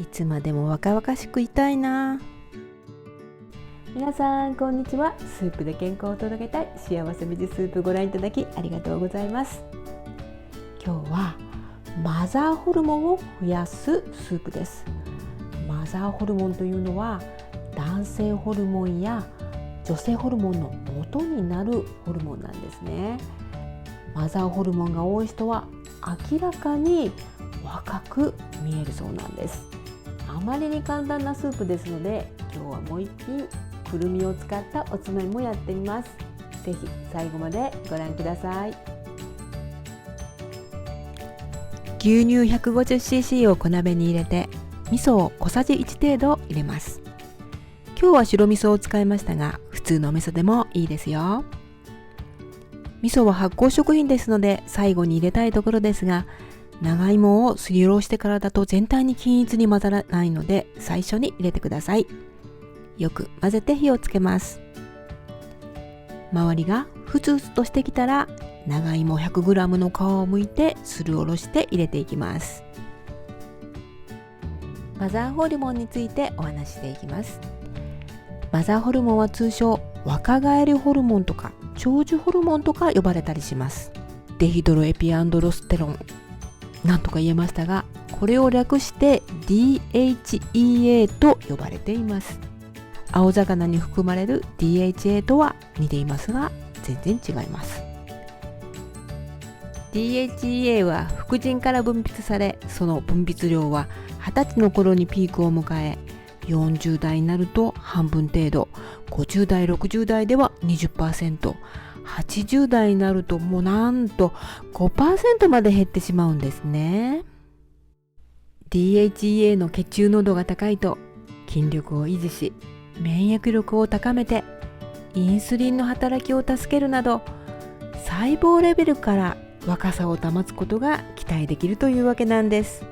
いつまでも若々しくいたいな。皆さんこんにちは。スープで健康を届けたい幸せ美人スープご覧いただきありがとうございます。今日はマザーホルモンを増やすスープです。マザーホルモンというのは男性ホルモンや女性ホルモンの元になるホルモンなんですね。マザーホルモンが多い人は明らかに若く見えるそうなんです。あまりに簡単なスープですので、今日はもう一品くるみを使ったおつまみもやってみます。ぜひ最後までご覧ください。牛乳 150cc を小鍋に入れて、味噌を小さじ1程度入れます。今日は白味噌を使いましたが、普通の味噌でもいいですよ。味噌は発酵食品ですので最後に入れたいところですが、長芋をすりおろしてからだと全体に均一に混ざらないので最初に入れてください。よく混ぜて火をつけます。周りがふつふつとしてきたら、長芋 100g の皮を剥いてすりおろして入れていきます。マザーホルモンについてお話ししていきます。マザーホルモンは通称若返りホルモンとか長寿ホルモンとか呼ばれたりします。デヒドロエピアンドロステロンなんとか言えましたが、これを略して DHEA と呼ばれています。青魚に含まれる DHA とは似ていますが全然違います。 DHEA は副腎から分泌され、その分泌量は20歳の頃にピークを迎え、40代になると半分程度、50代60代では 20%、80代になるともうなんと 5% まで減ってしまうんですね。 DHEA の血中濃度が高いと筋力を維持し、免疫力を高めてインスリンの働きを助けるなど、細胞レベルから若さを保つことが期待できるというわけなんです。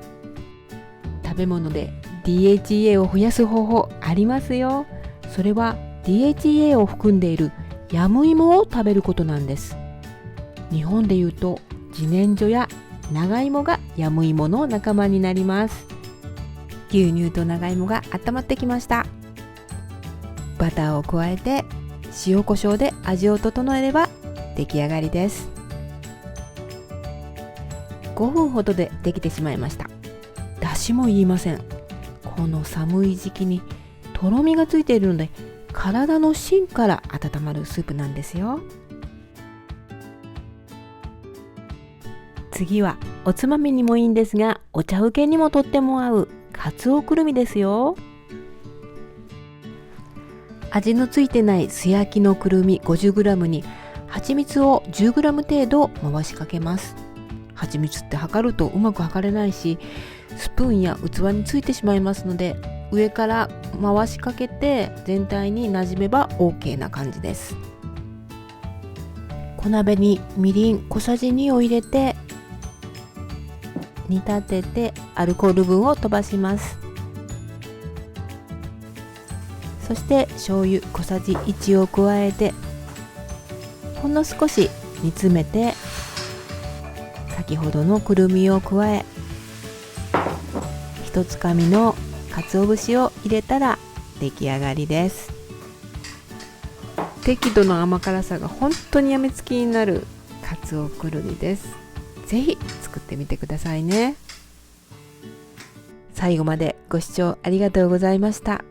食べ物で DHEA を増やす方法ありますよ。それは DHEA を含んでいるヤムイモを食べることなんです。日本でいうと自然薯や長芋がヤムイモの仲間になります。牛乳と長芋が温まってきました。バターを加えて塩コショウで味を整えれば出来上がりです。5分ほどでできてしまいました。だしもいりません。この寒い時期にとろみがついているので、体の芯から温まるスープなんですよ。次はおつまみにもいいんですが、お茶受けにもとっても合うかつおくるみですよ。味のついてない素焼きのくるみ 50g に蜂蜜を 10g 程度回しかけます。蜂蜜って測るとうまく測れないし、スプーンや器についてしまいますので、上から回しかけて全体になじめば OK な感じです。小鍋にみりん小さじ2を入れて煮立ててアルコール分を飛ばします。そして醤油小さじ1を加えてほんの少し煮詰めて、先ほどのくるみを加え、一つかみの鰹節を入れたら出来上がりです。適度の甘辛さが本当にやみつきになる鰹くるみです。ぜひ作ってみてくださいね。最後までご視聴ありがとうございました。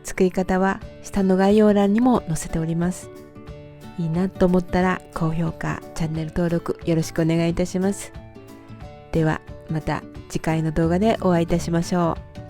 作り方は下の概要欄にも載せております。いいなと思ったら高評価、チャンネル登録よろしくお願いいたします。ではまた次回の動画でお会いいたしましょう。